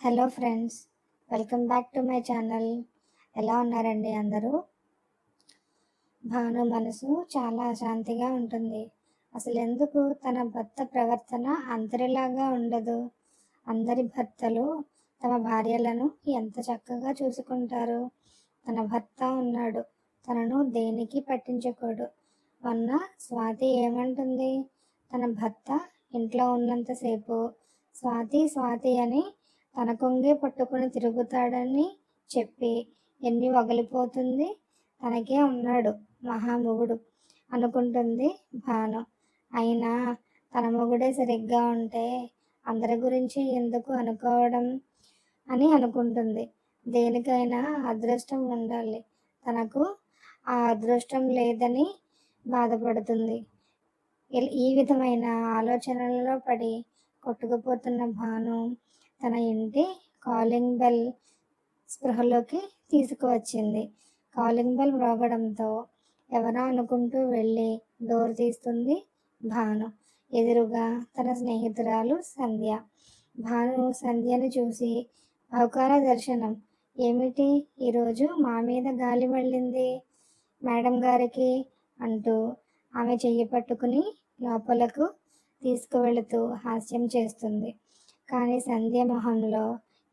Hello friends, welcome back to my channel. ఎలా ఉన్నారండి అందరూ? భాను మనసు చాలా అశాంతిగా ఉంటుంది. అసలు ఎందుకు తన భర్త ప్రవర్తన అందరిలాగా ఉండదు? అందరి భర్తలు తమ భార్యలను ఎంత చక్కగా చూసుకుంటారు. తన భర్త ఉన్నాడు, తనను దేనికి పట్టించుకోడు. మొన్న స్వాతి ఏమంటుంది? తన భర్త ఇంట్లో ఉన్నంతసేపు స్వాతి స్వాతి అని తన కొంగే పట్టుకుని తిరుగుతాడని చెప్పి ఎన్ని వగిలిపోతుంది. తనకే ఉన్నాడు మహామొగుడు అనుకుంటుంది భాను. అయినా తన మొగుడే సరిగ్గా ఉంటే అందరి గురించి ఎందుకు అనుకోవడం అని అనుకుంటుంది. దేనికైనా అదృష్టం ఉండాలి, తనకు ఆ అదృష్టం లేదని బాధపడుతుంది. ఈ విధమైన ఆలోచనలలో పడి కొట్టుకుపోతున్న భాను తన ఇంటి కాలింగ్ బెల్ స్పృహలోకి తీసుకువచ్చింది. కాలింగ్ బెల్ మ్రోగడంతో ఎవరో అనుకుంటూ వెళ్ళి డోర్ తీస్తుంది భాను. ఎదురుగా తన స్నేహితురాలు సంధ్య. భాను సంధ్యను చూసి, బహుకాల దర్శనం ఏమిటి ఈరోజు మా మీద గాలి మళ్ళింది మేడం గారికి అంటూ ఆమె చెయ్యి పట్టుకుని లోపలకు తీసుకువెళుతూ హాస్యం చేస్తుంది. కానీ సంధ్య మొహంలో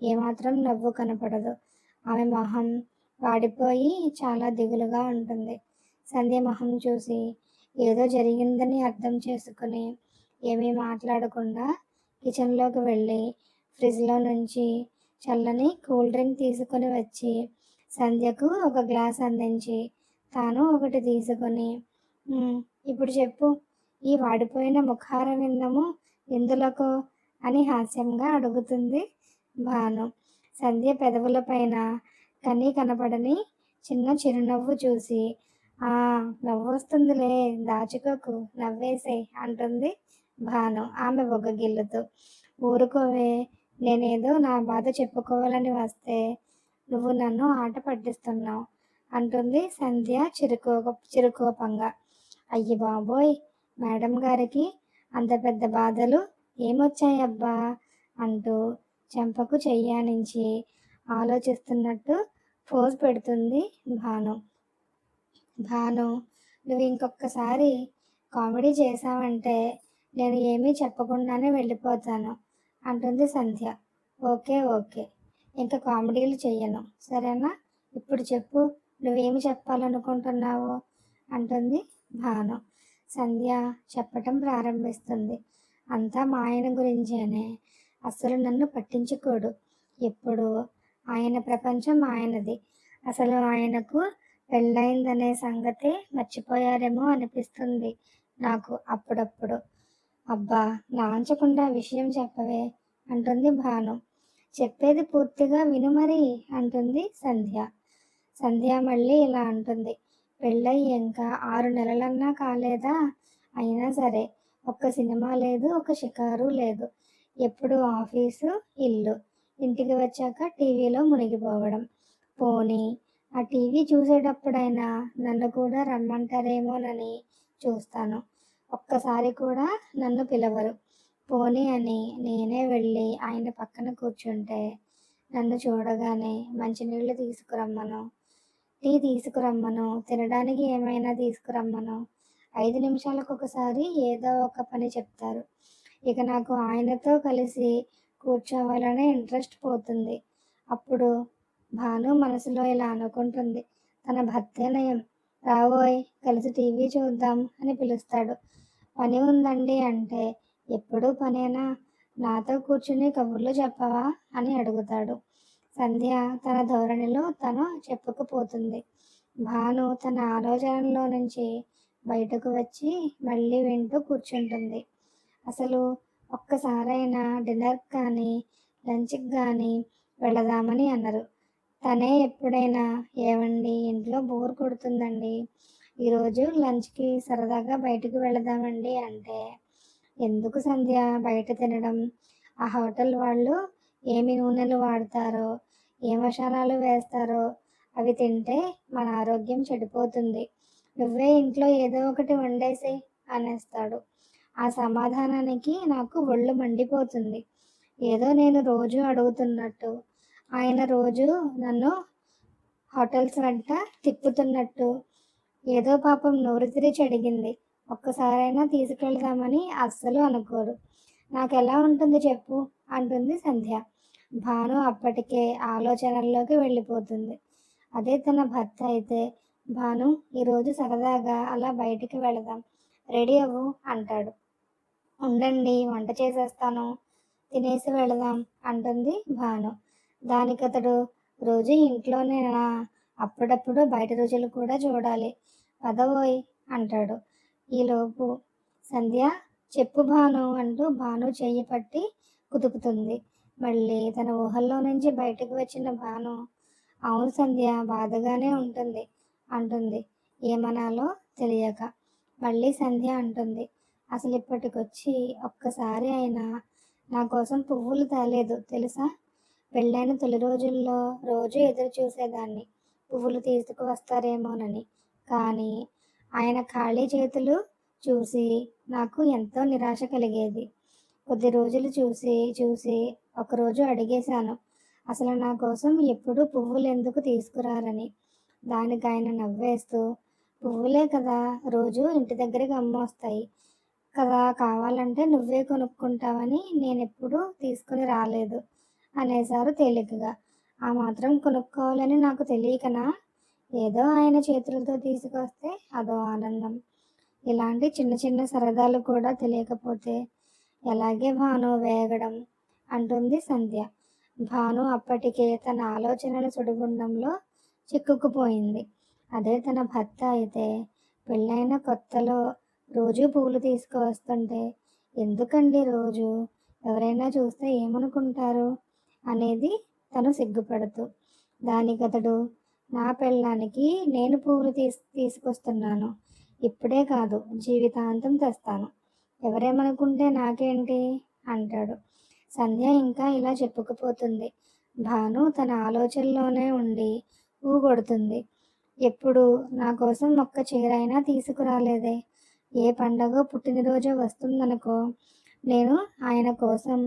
ఏమాత్రం నవ్వు కనపడదు. ఆమె మొహం వాడిపోయి చాలా దిగులుగా ఉంటుంది. సంధ్య మొహం చూసి ఏదో జరిగిందని అర్థం చేసుకుని ఏమీ మాట్లాడకుండా కిచెన్లోకి వెళ్ళి ఫ్రిడ్జ్లో నుంచి చల్లని కూల్ డ్రింక్ తీసుకొని వచ్చి సంధ్యకు ఒక గ్లాస్ అందించి తాను ఒకటి తీసుకొని, ఇప్పుడు చెప్పు, ఈ వాడిపోయిన ముఖార విందము ఎందులకు అని హాస్యంగా అడుగుతుంది భాను. సంధ్య పెదవుల పైన కనపడని చిన్న చిరునవ్వు చూసి, ఆ నవ్వు వస్తుందిలే, దాచుకోకు, నవ్వేసే అంటుంది భాను ఆమె బొగ్గగిల్లుతూ. ఊరుకోవే, నేనేదో నా బాధ చెప్పుకోవాలని వస్తే నువ్వు నన్ను ఆట పట్టిస్తున్నావు అంటుంది సంధ్య చిరుకోపంగా. అయ్యి బాబోయ్, మేడం గారికి అంత పెద్ద బాధలు ఏమొచ్చాయబ్బా అంటూ చెంపకు చెయ్యానించి ఆలోచిస్తున్నట్టు పోజ్ పెడుతుంది భాను. భాను, నువ్వు ఇంకొకసారి కామెడీ చేశావంటే నేను ఏమీ చెప్పకుండానే వెళ్ళిపోతాను అంటుంది సంధ్య. ఓకే ఓకే, ఇంకా కామెడీలు చెయ్యను, సరేనా? ఇప్పుడు చెప్పు, నువ్వేమి చెప్పాలనుకుంటున్నావు అంటుంది భాను. సంధ్య చెప్పటం ప్రారంభిస్తుంది. అంతా మా ఆయన గురించేనే. అసలు నన్ను పట్టించుకోడు. ఎప్పుడు ఆయన ప్రపంచం ఆయనది. అసలు ఆయనకు పెళ్ళయిందనే సంగతి మర్చిపోయారేమో అనిపిస్తుంది నాకు అప్పుడప్పుడు. అబ్బా, నాంచకుండా విషయం చెప్పవే అంటుంది భాను. చెప్పేది పూర్తిగా విను మరి అంటుంది సంధ్య. సంధ్య మళ్ళీ ఇలా అంటుంది. పెళ్ళయి ఇంకా 6 నెలలన్నా కాలేదా? అయినా సరే ఒక్క సినిమా లేదు, ఒక షికారు లేదు. ఎప్పుడు ఆఫీసు, ఇల్లు, ఇంటికి వచ్చాక టీవీలో మునిగిపోవడం. పోనీ ఆ టీవీ చూసేటప్పుడైనా నన్ను కూడా రమ్మంటారేమోనని చూస్తాను. ఒక్కసారి కూడా నన్ను పిలవరు. పోనీ అని నేనే వెళ్ళి ఆయన పక్కన కూర్చుంటే నన్ను చూడగానే మంచినీళ్ళు తీసుకురమ్మను, టీ తీసుకురమ్మను, తినడానికి ఏమైనా తీసుకురమ్మను. 5 నిమిషాలకు ఒకసారి ఏదో ఒక పని చెప్తారు. ఇక నాకు ఆయనతో కలిసి కూర్చోవాలనే ఇంట్రెస్ట్ పోతుంది. అప్పుడు భాను మనసులో ఇలా అనుకుంటుంది. తన భర్తే నయం, రావోయ్ కలిసి టీవీ చూద్దాం అని పిలుస్తాడు. పని ఉందండి అంటే, ఎప్పుడూ పనేనా, నాతో కూర్చుని కబుర్లు చెప్పవా అని అడుగుతాడు. సంధ్య తన ధోరణిలో తను చెప్పుకుపోతుంది. భాను తన ఆలోచనలో నుంచి బయటకు వచ్చి మళ్ళీ వింటూ కూర్చుంటుంది. అసలు ఒక్కసారైనా డిన్నర్ కానీ లంచ్కి కానీ వెళదామని అన్నారు. తనే ఎప్పుడైనా, ఏవండి ఇంట్లో బోర్ కొడుతుందండి, ఈరోజు లంచ్కి సరదాగా బయటకు వెళదామండి అంటే, ఎందుకు సంధ్య బయట తినడం, ఆ హోటల్ వాళ్ళు ఏమి నూనెలు వాడతారో, ఏ మసాలాలు వేస్తారో అవి తింటే మన ఆరోగ్యం చెడిపోతుంది, నువ్వే ఇంట్లో ఏదో ఒకటి వండేసి అనేస్తాడు. ఆ సమాధానానికి నాకు ఒళ్ళు మండిపోతుంది. ఏదో నేను రోజు అడుగుతున్నట్టు, ఆయన రోజు నన్ను హోటల్స్ వెంట తిప్పుతున్నట్టు, ఏదో పాపం నోరు తెరిచి అడిగింది. ఒక్కసారైనా తీసుకెళ్దామని అస్సలు అనుకోరు. నాకెలా ఉంటుంది చెప్పు అంటుంది సంధ్య. భాను అప్పటికే ఆలోచనల్లోకి వెళ్ళిపోతుంది. అదే తన భర్త అయితే, భాను ఈరోజు సరదాగా అలా బయటికి వెళదాం, రెడీ అవ్వు అంటాడు. ఉండండి వంట చేసేస్తాను, తినేసి వెళదాం అంటుంది భాను. దానికతడు రోజు ఇంట్లోనేనా, అప్పుడప్పుడు బయట రుచులు కూడా చూడాలి, పదవోయ్ అంటాడు. ఈలోపు సంధ్య చెప్పు భాను అంటూ భాను చెయ్యి పట్టి కుదుపుతుంది. మళ్ళీ తన ఊహల్లో నుంచి బయటకు వచ్చిన భాను, అవును సంధ్య బాధగానే ఉంటుంది అంటుంది ఏమనాలో తెలియక. మళ్ళీ సంధ్య అంటుంది, అసలు ఇప్పటికొచ్చి ఒక్కసారి అయినా నా కోసం పువ్వులు తేలేదు తెలుసా. పెళ్ళైన తొలి రోజుల్లో రోజు ఎదురు చూసేదాన్ని పువ్వులు తీసుకువస్తారేమోనని. కానీ ఆయన ఖాళీ చేతులు చూసి నాకు ఎంతో నిరాశ కలిగేది. కొద్ది రోజులు చూసి చూసి ఒకరోజు అడిగేశాను, అసలు నా కోసం ఎప్పుడూ పువ్వులు ఎందుకు తీసుకురారని. దానికి ఆయన నవ్వేస్తూ, పువ్వులే కదా రోజు ఇంటి దగ్గరికి అమ్మొస్తాయి కదా, కావాలంటే నువ్వే కొనుక్కుంటావని నేనెప్పుడూ తీసుకుని రాలేదు అనేశారు తేలికగా. ఆ మాత్రం కొనుక్కోవాలని నాకు తెలియకనా, ఏదో ఆయన చేతులతో తీసుకొస్తే అదో ఆనందం. ఇలాంటి చిన్న చిన్న సరదాలు కూడా తెలియకపోతే ఎలాగే భాను వేగడం అంటుంది సంధ్య. భాను అప్పటికే తన ఆలోచనల సుడిగుండంలో చిక్కుకుపోయింది. అదే తన భర్త అయితే, పెళ్ళైన కొత్తలో రోజు పువ్వులు తీసుకువస్తుంటే ఎందుకండి రోజు, ఎవరైనా చూస్తే ఏమనుకుంటారు అనేది తను సిగ్గుపడుతూ. దానికతడు, నా పెళ్ళానికి నేను పువ్వులు తీసుకొస్తున్నాను, ఇప్పుడే కాదు జీవితాంతం తెస్తాను, ఎవరేమనుకుంటే నాకేంటి అంటాడు. సంధ్య ఇంకా ఇలా చెప్పుకుపోతుంది. భాను తన ఆలోచనలోనే ఉండి ఊగొడుతుంది. ఎప్పుడు నా కోసం ఒక్క చీరైనా తీసుకురాలేదే, ఏ పండగో పుట్టినరోజో వస్తుందనుకో, నేను ఆయన కోసం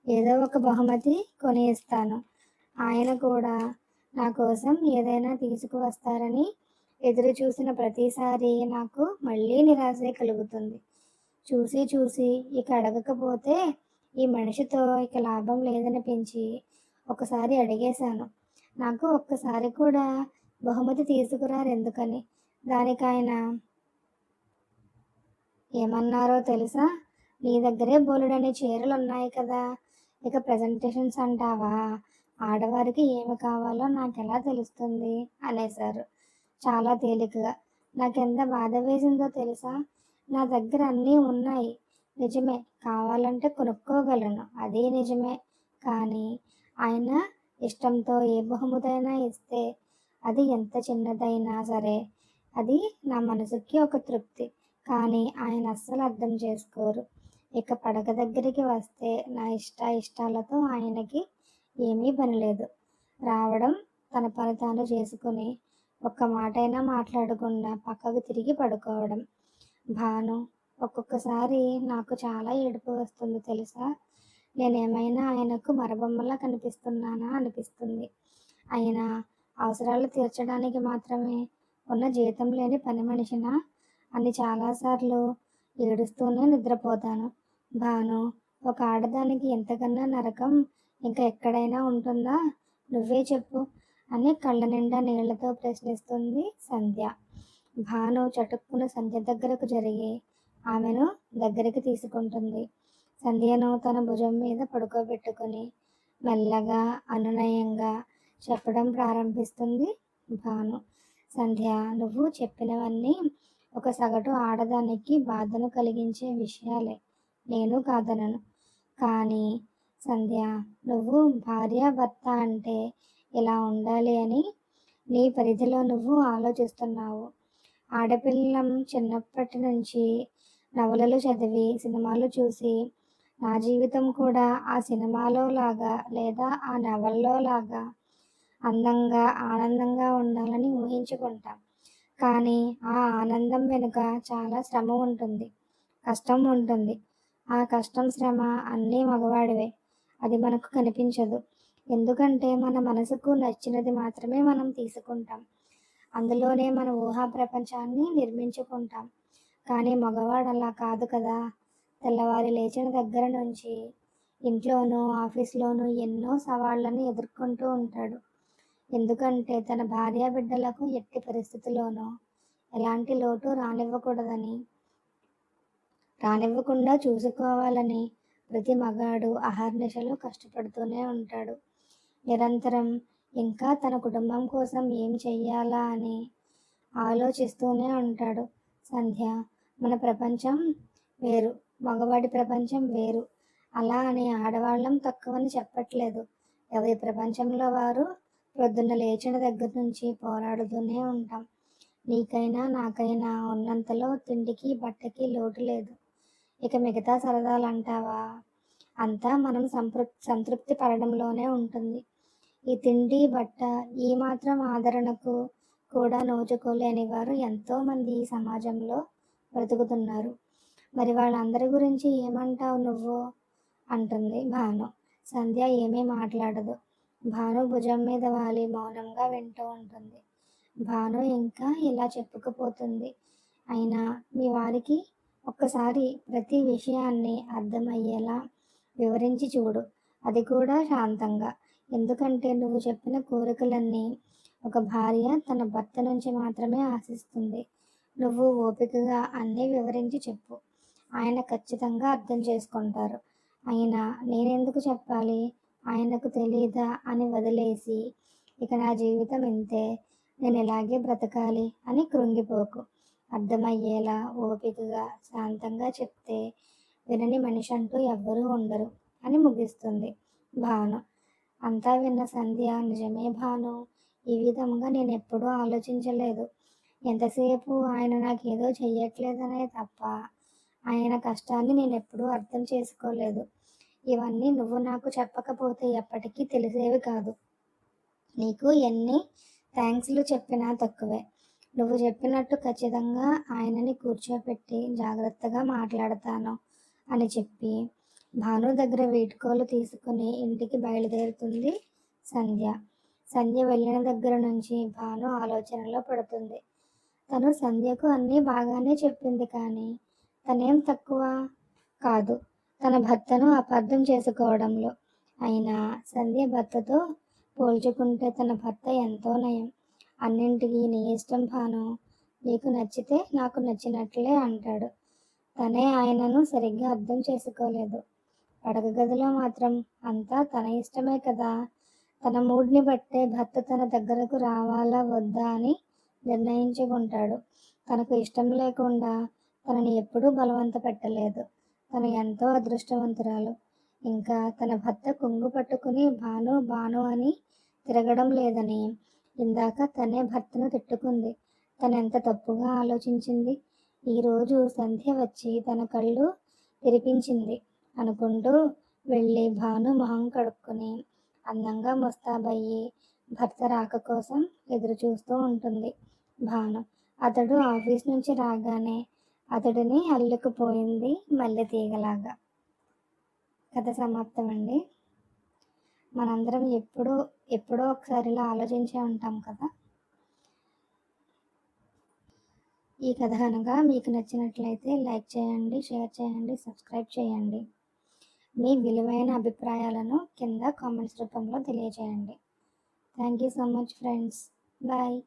ఏదో ఒక బహుమతి కొని ఇస్తాను, ఆయన కూడా నా కోసం ఏదైనా తీసుకువస్తారని ఎదురు చూసిన ప్రతిసారి నాకు మళ్ళీ నిరాశే కలుగుతుంది. చూసి చూసి ఇక అడగకపోతే ఈ మనిషితో ఇక లాభం లేదనిపించి ఒకసారి అడిగేశాను, నాకు ఒక్కసారి కూడా బహుమతి తీసుకురారెందుకని. దానికి ఆయన ఏమన్నారో తెలుసా, నీ దగ్గరే బోలెడన్ని చీరలు ఉన్నాయి కదా, ఇక ప్రజెంటేషన్స్ అంటావా, ఆడవారికి ఏమి కావాలో నాకెలా తెలుస్తుంది అనేశారు చాలా తేలికగా. నాకెంత బాధ వేసిందో తెలుసా. నా దగ్గర అన్నీ ఉన్నాయి నిజమే, కావాలంటే కొనుక్కోగలను, అదే నిజమే. కానీ ఆయన ఇష్టంతో ఏ బహుమతైనా ఇస్తే, అది ఎంత చిన్నదైనా సరే, అది నా మనసుకి ఒక తృప్తి. కానీ ఆయన అస్సలు అర్థం చేసుకోరు. ఇక పడక దగ్గరికి వస్తే నా ఇష్టాలతో ఆయనకి ఏమీ పనిలేదు. రావడం, తన పని తాను చేసుకుని ఒక్క మాటైనా మాట్లాడకుండా పక్కకు తిరిగి పడుకోవడం. భాను, ఒక్కొక్కసారి నాకు చాలా ఏడుపు వస్తుంది తెలుసా. నేనేమైనా ఆయనకు మరబొమ్మలా కనిపిస్తున్నానా అనిపిస్తుంది. ఆయన అవసరాలు తీర్చడానికి మాత్రమే ఉన్న జీతం లేని పని మనిషినా అని చాలాసార్లు ఏడుస్తూనే నిద్రపోతాను. భాను, ఒక ఆడదానికి ఎంతకన్నా నరకం ఇంకా ఎక్కడైనా ఉంటుందా, నువ్వే చెప్పు అని కళ్ళ నిండా నీళ్లతో ప్రశ్నిస్తుంది సంధ్య. భాను చటుక్కున సంధ్య దగ్గరకు జరిగి ఆమెను దగ్గరికి తీసుకుంటుంది. సంధ్యను తన భుజం మీద పడుకోబెట్టుకుని మెల్లగా అనునయంగా చెప్పడం ప్రారంభిస్తుంది భాను. సంధ్య, నువ్వు చెప్పినవన్నీ ఒక సగటు ఆడదానికి బాధను కలిగించే విషయాలే, నేను కాదనను. కానీ సంధ్య, నువ్వు భార్యాభర్త అంటే ఇలా ఉండాలి అని నీ పరిధిలో నువ్వు ఆలోచిస్తున్నావు. ఆడపిల్లం చిన్నప్పటి నుంచి నవలలు చదివి సినిమాలు చూసి నా జీవితం కూడా ఆ సినిమాలో లాగా లేదా ఆ నవల్లో లాగా అందంగా ఆనందంగా ఉండాలని ఊహించుకుంటాం. కానీ ఆ ఆనందం వెనుక చాలా శ్రమ ఉంటుంది, కష్టం ఉంటుంది. ఆ కష్టం శ్రమ అన్నీ మగవాడివే. అది మనకు కనిపించదు. ఎందుకంటే మన మనసుకు నచ్చినది మాత్రమే మనం తీసుకుంటాం. అందులోనే మన ఊహా ప్రపంచాన్ని నిర్మించుకుంటాం. కానీ మగవాడు అలా కాదు కదా! తెల్లవారి లేచిన దగ్గర నుంచి ఇంట్లోనూ, ఆఫీస్‌లోనూ ఎన్నో సవాళ్లను ఎదుర్కొంటూ ఉంటాడు. ఎందుకంటే తన భార్యాబిడ్డలకు ఎట్టి పరిస్థితిలోనూ ఎలాంటి లోటు రానివ్వకుండా చూసుకోవాలని ప్రతి మగాడు అహర్నిశలు కష్టపడుతూనే ఉంటాడు. నిరంతరం ఇంకా తన కుటుంబం కోసం ఏం చెయ్యాలా అని ఆలోచిస్తూనే ఉంటాడు. సంధ్య, మన ప్రపంచం వేరు, మగవాడి ప్రపంచం వేరు. అలా అని ఆడవాళ్ళం తక్కువని చెప్పట్లేదు. ఎవరి ప్రపంచంలో వారు పొద్దున్న లేచిన దగ్గర నుంచి పోరాడుతూనే ఉంటాం. నీకైనా నాకైనా ఉన్నంతలో తిండికి బట్టకి లోటు లేదు. ఇక మిగతా సరదాలంటావా, అంతా మనం సంతృప్తి పడడంలోనే ఉంటుంది. ఈ తిండి బట్ట ఈ మాత్రం ఆదరణకు కూడా నోచుకోలేని వారు ఎంతోమంది ఈ సమాజంలో బ్రతుకుతున్నారు. మరి వాళ్ళందరి గురించి ఏమంటావు నువ్వు అంటుంది భాను. సంధ్య ఏమీ మాట్లాడదు. భాను భుజం మీద వాలి మౌనంగా వింటూ ఉంటుంది. భాను ఇంకా ఇలా చెప్పుకుపోతుంది. అయినా మీ వారికి ఒక్కసారి ప్రతి విషయాన్ని అర్థమయ్యేలా వివరించి చూడు, అది కూడా శాంతంగా. ఎందుకంటే నువ్వు చెప్పిన కోరికలన్నీ ఒక భార్య తన భర్త నుంచి మాత్రమే ఆశిస్తుంది. నువ్వు ఓపికగా అన్నీ వివరించి చెప్పు, ఆయన ఖచ్చితంగా అర్థం చేసుకుంటారు. అయినా నేనెందుకు చెప్పాలి, ఆయనకు తెలీదా అని వదిలేసి ఇక నా జీవితం ఇంతే, నేను ఇలాగే బ్రతకాలి అని కృంగిపోకు. అర్థమయ్యేలా ఓపికగా శాంతంగా చెప్తే వినని మనిషి అంటూ ఎవ్వరూ ఉండరు అని ముగిస్తుంది భాను. అంతా విన్న సంధ్య, నిజమే భాను, ఈ విధంగా నేను ఎప్పుడూ ఆలోచించలేదు. ఎంతసేపు ఆయన నాకేదో చెయ్యట్లేదనే తప్ప ఆయన కష్టాన్ని నేను ఎప్పుడూ అర్థం చేసుకోలేదు. ఇవన్నీ నువ్వు నాకు చెప్పకపోతే ఎప్పటికీ తెలిసేవి కాదు. నీకు ఎన్ని థ్యాంక్స్లు చెప్పినా తక్కువే. నువ్వు చెప్పినట్టు ఖచ్చితంగా ఆయనని కూర్చోపెట్టి జాగ్రత్తగా మాట్లాడతాను అని చెప్పి భాను దగ్గర వీడ్కోలు తీసుకుని ఇంటికి బయలుదేరుతుంది సంధ్య. సంధ్య వెళ్ళిన దగ్గర నుంచి భాను ఆలోచనలో పడుతుంది. తను సంధ్యకు అన్నీ బాగానే చెప్పింది, కానీ తనేం తక్కువ కాదు తన భర్తను అపార్థం చేసుకోవడంలో. అయినా సంధ్య భర్తతో పోల్చుకుంటే తన భర్త ఎంతో నయం. అన్నింటికీ నీ ఇష్టం భాను, నీకు నచ్చితే నాకు నచ్చినట్లే అంటాడు. తనే ఆయనను సరిగ్గా అర్థం చేసుకోలేదు. పడక గదిలో మాత్రం అంతా తన ఇష్టమే కదా. తన మూడ్ని బట్టే భర్త తన దగ్గరకు రావాలా వద్దా అని నిర్ణయించుకుంటాడు. తనకు ఇష్టం లేకుండా తనని ఎప్పుడూ బలవంత పెట్టలేదు. తను ఎంతో అదృష్టవంతురాలు. ఇంకా తన భర్త కొంగు పట్టుకుని భాను భాను అని తిరగడం లేదని ఇందాక తనే భర్తను తిట్టుకుంది. తనెంత తప్పుగా ఆలోచించింది. ఈరోజు సంధ్య వచ్చి తన కళ్ళు తెరిపించింది అనుకుంటూ వెళ్ళి భాను మొహం కడుక్కుని అందంగా ముస్తాబయ్యి భర్త రాక కోసం ఎదురు చూస్తూ ఉంటుంది భాను. అతడు ఆఫీస్ నుంచి రాగానే అతడిని అల్లుకుపోయింది మల్లె తీగలాగా. కథ సమాప్తం అండి. మనందరం ఎప్పుడో ఒకసారి ఇలా ఆలోచించే ఉంటాం కదా. ఈ కథ కనుక మీకు నచ్చినట్లయితే లైక్ చేయండి, షేర్ చేయండి, సబ్స్క్రైబ్ చేయండి. మీ విలువైన అభిప్రాయాలను కింద కామెంట్స్ రూపంలో తెలియజేయండి. Thank you so much friends. Bye.